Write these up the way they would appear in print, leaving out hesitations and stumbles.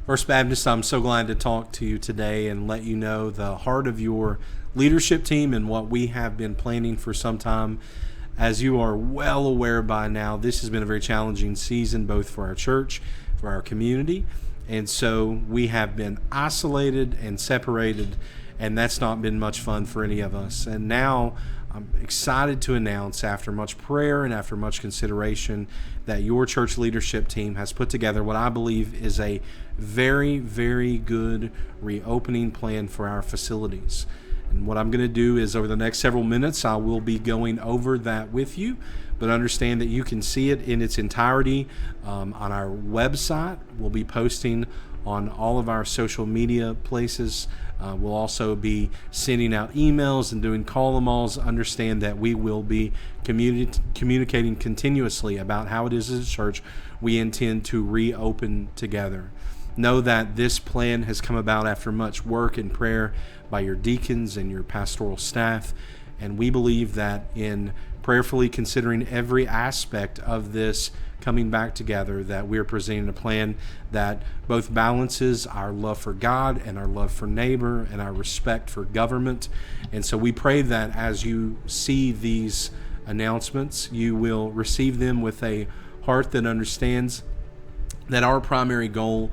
First Baptist, I'm so glad to talk to you today and let you know the heart of your leadership team and what we have been planning for some time. As you are well aware by now, this has been a very challenging season, both for our church, for our community. And so we have been isolated and separated, and that's not been much fun for any of us. And now I'm excited to announce, after much prayer and after much consideration, that your church leadership team has put together what I believe is a very, very good reopening plan for our facilities. And what I'm going to do is, over the next several minutes, I will be going over that with you, but understand that you can see it in its entirety on our website. We'll be posting on all of our social media places. We'll also be sending out emails and doing call-em-alls. Understand that we will be communicating continuously about how it is as a church we intend to reopen together. Know that this plan has come about after much work and prayer by your deacons and your pastoral staff, and we believe that in prayerfully considering every aspect of this coming back together, that we're presenting a plan that both balances our love for God and our love for neighbor and our respect for government. And so we pray that as you see these announcements, you will receive them with a heart that understands that our primary goal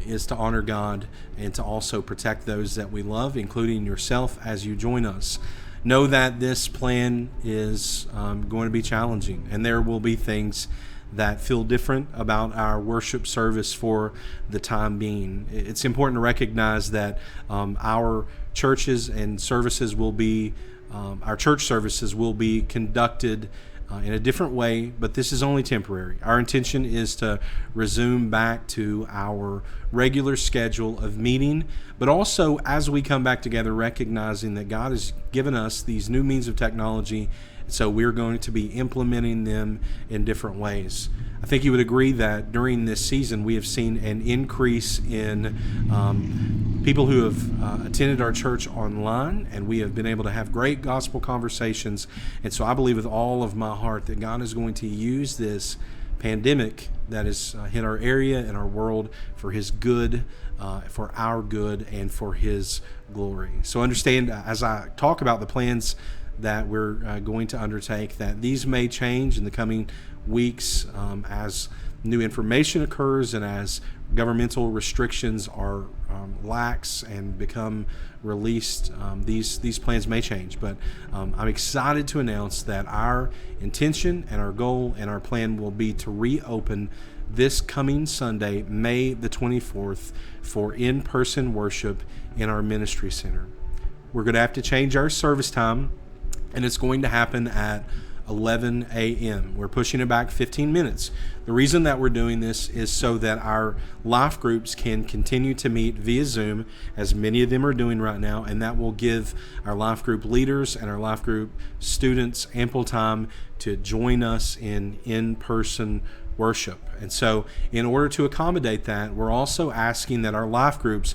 is to honor God and to also protect those that we love, including yourself, as you join us. Know that this plan is going to be challenging, and there will be things that feel different about our worship service for the time being. It's important to recognize that our churches and services will be, our church services will be conducted in a different way, but this is only temporary. Our intention is to resume back to our regular schedule of meeting, but also as we come back together, recognizing that God has given us these new means of technology, so we're going to be implementing them in different ways. I think you would agree that during this season we have seen an increase in people who have attended our church online, and we have been able to have great gospel conversations. And so I believe with all of my heart that God is going to use this pandemic that has hit our area and our world for His good, for our good, and for His glory. So understand, as I talk about the plans that we're going to undertake, that these may change in the coming weeks as new information occurs and as governmental restrictions are lax and become released. These plans may change, but I'm excited to announce that our intention and our goal and our plan will be to reopen this coming Sunday, May the 24th, for in-person worship in our ministry center. We're going to have to change our service time, and it's going to happen at 11 a.m. We're pushing it back 15 minutes. The reason that we're doing this is so that our life groups can continue to meet via Zoom, as many of them are doing right now, and that will give our life group leaders and our life group students ample time to join us in in-person worship. And so in order to accommodate that, we're also asking that our life groups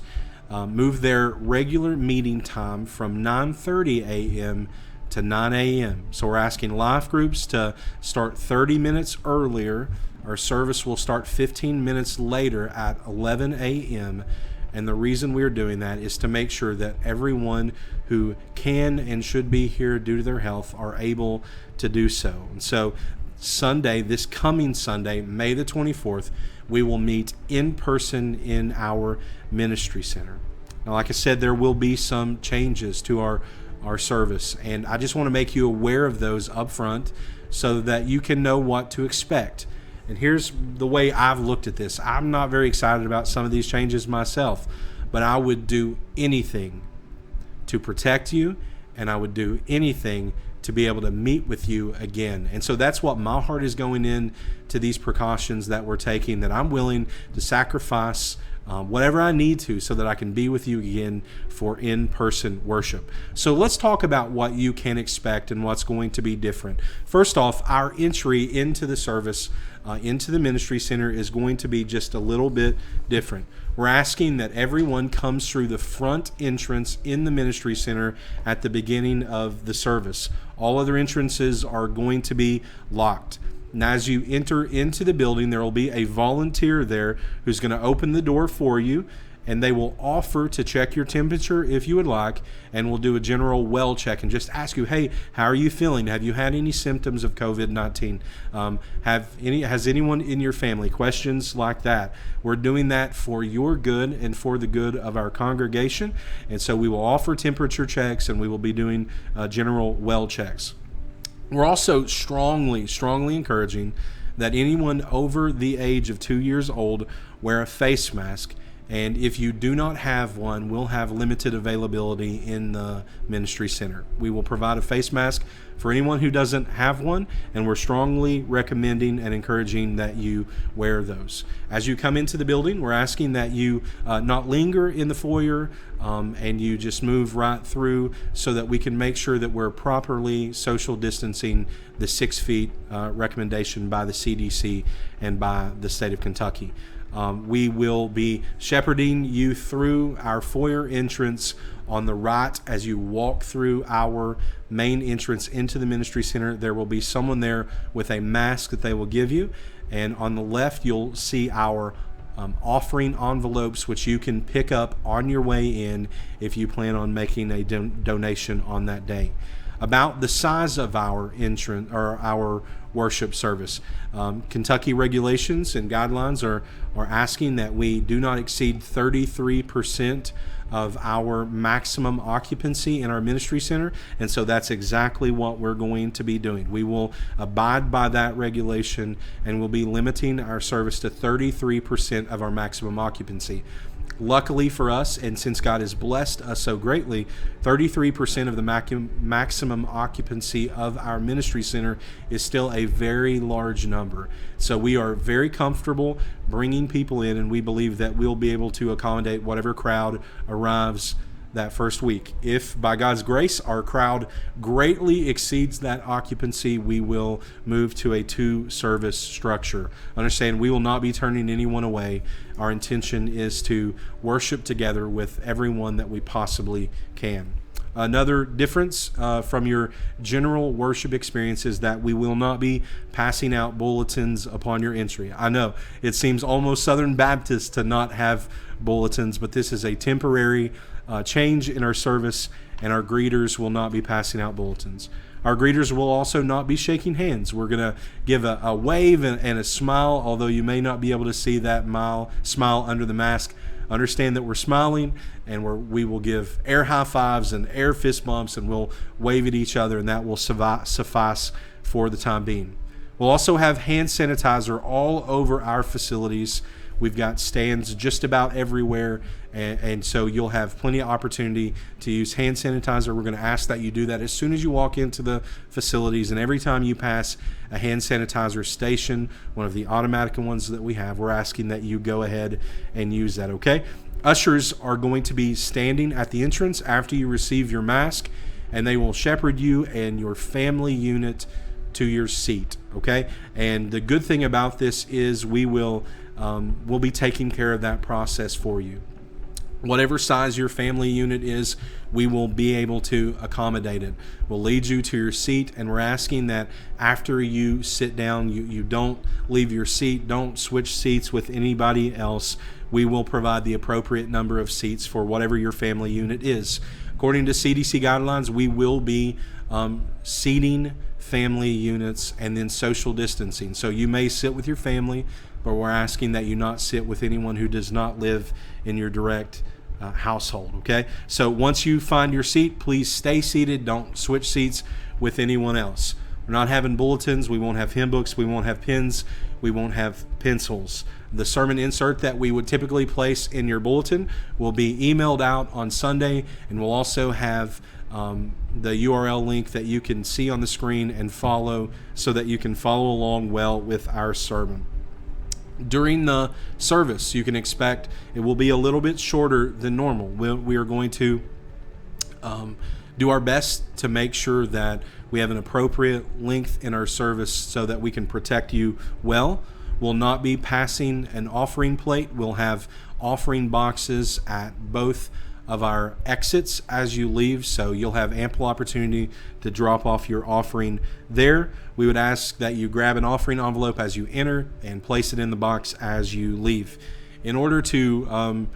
move their regular meeting time from 9:30 a.m. to 9 a.m. So we're asking life groups to start 30 minutes earlier. Our service will start 15 minutes later at 11 a.m. And the reason we're doing that is to make sure that everyone who can and should be here due to their health are able to do so. And so Sunday, this coming Sunday, May the 24th, we will meet in person in our ministry center. Now, like I said, there will be some changes to our service, and I just want to make you aware of those up front so that you can know what to expect. And here's the way I've looked at this. I'm not very excited about some of these changes myself, but I would do anything to protect you, and I would do anything to be able to meet with you again. And so that's what my heart is going in to these precautions that we're taking, that I'm willing to sacrifice whatever I need to so that I can be with you again for in-person worship. So let's talk about what you can expect and what's going to be different. First off, our entry into the service, into the ministry center, is going to be just a little bit different. We're asking that everyone comes through the front entrance in the ministry center at the beginning of the service. All other entrances are going to be locked. And as you enter into the building, there will be a volunteer there who's going to open the door for you, and they will offer to check your temperature if you would like, and we'll do a general well check and just ask you, hey, how are you feeling? Have you had any symptoms of COVID-19? Has anyone in your family? Questions like that. We're doing that for your good and for the good of our congregation, and so we will offer temperature checks, and we will be doing general well checks. We're also strongly encouraging that anyone over the age of 2 years old wear a face mask. And if you do not have one, we'll have limited availability in the ministry center. We will provide a face mask for anyone who doesn't have one, and we're strongly recommending and encouraging that you wear those. As you come into the building, we're asking that you not linger in the foyer, and you just move right through so that we can make sure that we're properly social distancing the 6 feet recommendation by the CDC and by the state of Kentucky. We will be shepherding you through our foyer entrance on the right. As you walk through our main entrance into the ministry center, there will be someone there with a mask that they will give you. And on the left, you'll see our offering envelopes, which you can pick up on your way in if you plan on making a donation on that day. About the size of our entrance or our worship service, Kentucky regulations and guidelines are asking that we do not exceed 33% of our maximum occupancy in our ministry center, and so that's exactly what we're going to be doing. We will abide by that regulation, and we'll be limiting our service to 33% of our maximum occupancy. Luckily for us, and since God has blessed us so greatly, 33% of the maximum occupancy of our ministry center is still a very large number. So we are very comfortable bringing people in, and we believe that we'll be able to accommodate whatever crowd arrives that first week. If by God's grace our crowd greatly exceeds that occupancy, we will move to a 2-service structure. Understand, we will not be turning anyone away. Our intention is to worship together with everyone that we possibly can. Another difference from your general worship experience is that we will not be passing out bulletins upon your entry. I know it seems almost Southern Baptist to not have bulletins, but this is a temporary change in our service, and our greeters will not be passing out bulletins. Our greeters will also not be shaking hands. We're going to give a wave and a smile, although you may not be able to see that smile under the mask. Understand that we're smiling, and we will give air high fives and air fist bumps, and we'll wave at each other, and that will suffice for the time being. We'll also have hand sanitizer all over our facilities. We've got stands just about everywhere, and so you'll have plenty of opportunity to use hand sanitizer. We're going to ask that you do that as soon as you walk into the facilities, and every time you pass a hand sanitizer station, one of the automatic ones that we have, we're asking that you go ahead and use that, okay? Ushers are going to be standing at the entrance after you receive your mask, and they will shepherd you and your family unit to your seat, okay? And the good thing about this is we'll be taking care of that process for you. Whatever size your family unit is, we will be able to accommodate it. We'll lead you to your seat, and we're asking that after you sit down, you don't leave your seat, don't switch seats with anybody else. We will provide the appropriate number of seats for whatever your family unit is. According to CDC guidelines, we will be seating family units and then social distancing. So you may sit with your family, but we're asking that you not sit with anyone who does not live in your direct household, okay? So once you find your seat, please stay seated. Don't switch seats with anyone else. We're not having bulletins. We won't have hymn books. We won't have pens. We won't have pencils. The sermon insert that we would typically place in your bulletin will be emailed out on Sunday, and we'll also have the URL link that you can see on the screen and follow so that you can follow along well with our sermon. During the service, you can expect it will be a little bit shorter than normal. We are going to do our best to make sure that we have an appropriate length in our service so that we can protect you well. We'll not be passing an offering plate. We'll have offering boxes at both of our exits as you leave, so you'll have ample opportunity to drop off your offering there. We would ask that you grab an offering envelope as you enter and place it in the box as you leave. In order to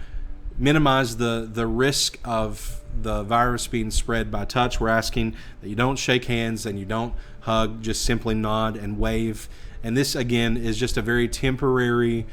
minimize the risk of the virus being spread by touch, we're asking that you don't shake hands and you don't hug, just simply nod and wave. And this, again, is just a very temporary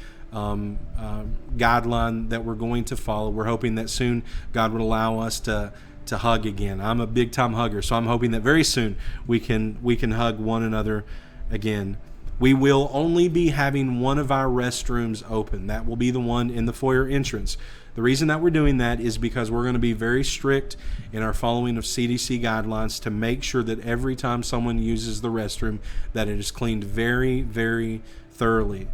guideline that we're going to follow. We're hoping that soon God would allow us to hug again. I'm a big time hugger, so I'm hoping that very soon we can hug one another again. We will only be having one of our restrooms open. That will be the one in the foyer entrance. The reason that we're doing that is because we're going to be very strict in our following of CDC guidelines to make sure that every time someone uses the restroom that it is cleaned very, very thoroughly.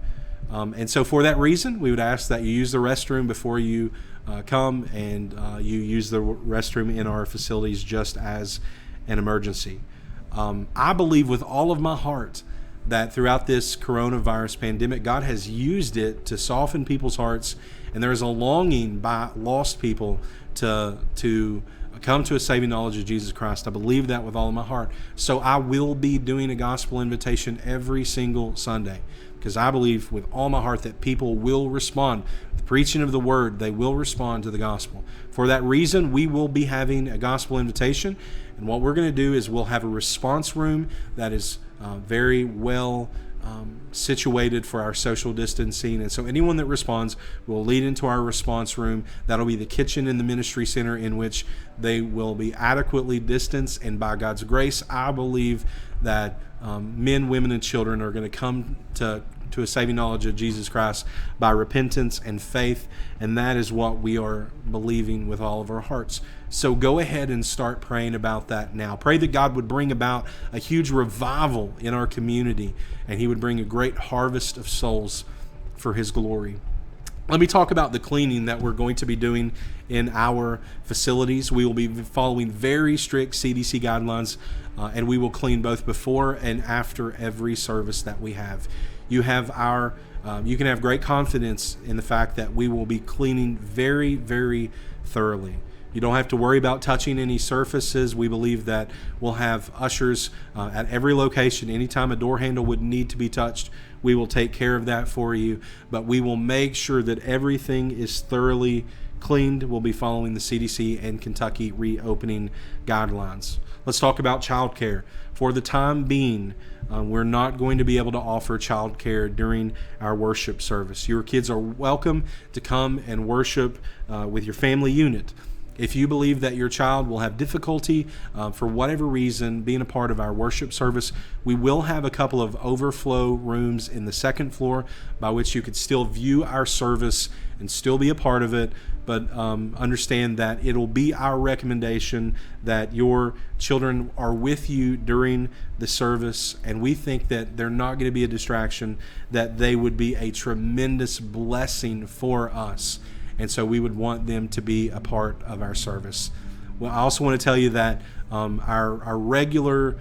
And so for that reason, we would ask that you use the restroom before you come, and you use the restroom in our facilities just as an emergency. I believe with all of my heart that throughout this coronavirus pandemic, God has used it to soften people's hearts, and there is a longing by lost people to come to a saving knowledge of Jesus Christ. I believe that with all of my heart. So I will be doing a gospel invitation every single Sunday, because I believe with all my heart that people will respond. The preaching of the word, they will respond to the gospel. For that reason, we will be having a gospel invitation, and what we're going to do is we'll have a response room that is very well situated for our social distancing. And so anyone that responds will lead into our response room. That'll be the kitchen in the ministry center, in which they will be adequately distanced. And by God's grace, I believe that men, women, and children are going to come to a saving knowledge of Jesus Christ by repentance and faith. And that is what we are believing with all of our hearts. So go ahead and start praying about that now. Pray that God would bring about a huge revival in our community, and He would bring a great harvest of souls for His glory. Let me talk about the cleaning that we're going to be doing in our facilities. We will be following very strict CDC guidelines, and we will clean both before and after every service that we have. You can have great confidence in the fact that we will be cleaning very, very thoroughly. You don't have to worry about touching any surfaces. We believe that we'll have ushers at every location. Anytime a door handle would need to be touched, we will take care of that for you. But we will make sure that everything is thoroughly cleaned. We'll be following the CDC and Kentucky reopening guidelines. Let's talk about childcare. For the time being, we're not going to be able to offer childcare during our worship service. Your kids are welcome to come and worship with your family unit. If you believe that your child will have difficulty for whatever reason being a part of our worship service, we will have a couple of overflow rooms in the second floor by which you could still view our service and still be a part of it. But understand that it'll be our recommendation that your children are with you during the service, and we think that they're not going to be a distraction, that they would be a tremendous blessing for us. And so we would want them to be a part of our service. Well, I also want to tell you that our regular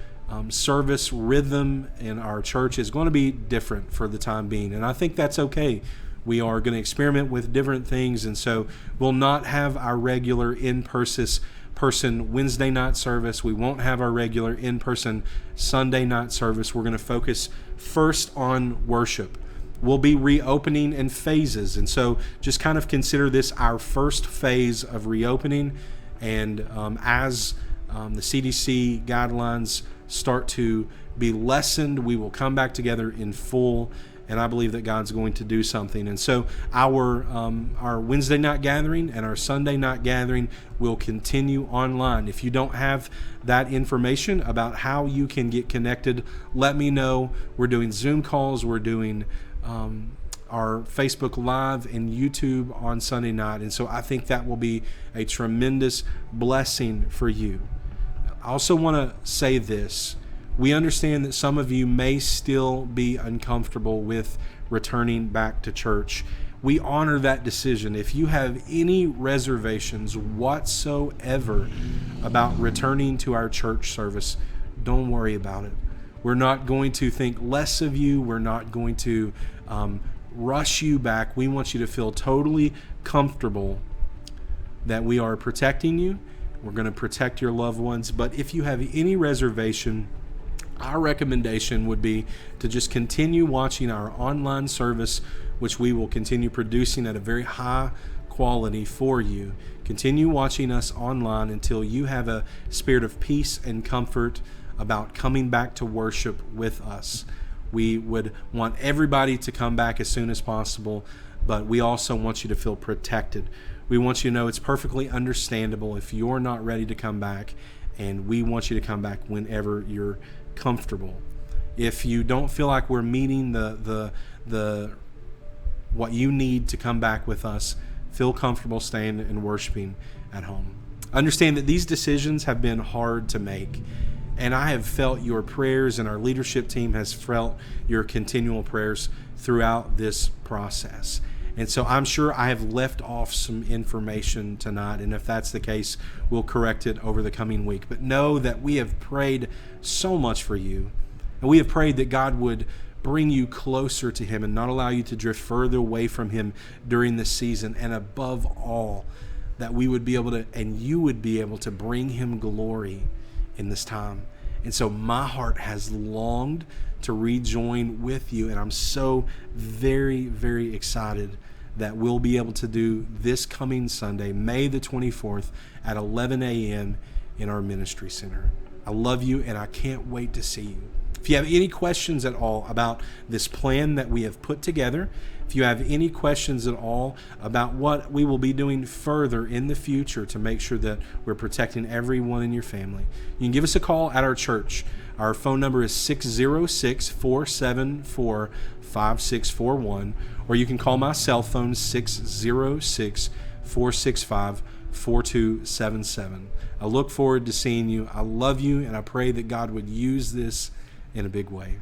service rhythm in our church is going to be different for the time being, and I think that's okay. We are going to experiment with different things, and so we'll not have our regular in-person Wednesday night service. We won't have our regular in-person Sunday night service. We're going to focus first on worship. We'll be reopening in phases, and so just kind of consider this our first phase of reopening. And as the CDC guidelines start to be lessened, we will come back together in full, and I believe that God's going to do something. And so our Wednesday night gathering and our Sunday night gathering will continue online. If you don't have that information about how you can get connected, let me know. We're doing Zoom calls. We're doing our Facebook Live and YouTube on Sunday night. And so I think that will be a tremendous blessing for you. I also want to say this. We understand that some of you may still be uncomfortable with returning back to church. We honor that decision. If you have any reservations whatsoever about returning to our church service, don't worry about it. We're not going to think less of you. We're not going to rush you back. We want you to feel totally comfortable that we are protecting you. We're going to protect your loved ones. But if you have any reservation, our recommendation would be to just continue watching our online service, which we will continue producing at a very high quality for you. Continue watching us online until you have a spirit of peace and comfort about coming back to worship with us. We would want everybody to come back as soon as possible, but we also want you to feel protected. We want you to know it's perfectly understandable if you're not ready to come back, and we want you to come back whenever you're comfortable. If you don't feel like we're meeting the what you need to come back with us, feel comfortable staying and worshiping at home. Understand that these decisions have been hard to make, and I have felt your prayers, and our leadership team has felt your continual prayers throughout this process. And so I'm sure I have left off some information tonight, and if that's the case, we'll correct it over the coming week. But know that we have prayed so much for you, and we have prayed that God would bring you closer to Him and not allow you to drift further away from Him during this season. And above all, that we would be able to, and you would be able to bring Him glory in this time. And so my heart has longed to rejoin with you, and I'm so very, very excited that we'll be able to do this coming Sunday, May the 24th at 11 a.m. in our ministry center. I love you, and I can't wait to see you. If you have any questions at all about this plan that we have put together, if you have any questions at all about what we will be doing further in the future to make sure that we're protecting everyone in your family, you can give us a call at our church. Our phone number is 606-474-5641, or you can call my cell phone, 606-465-4277. I look forward to seeing you. I love you, and I pray that God would use this in a big way.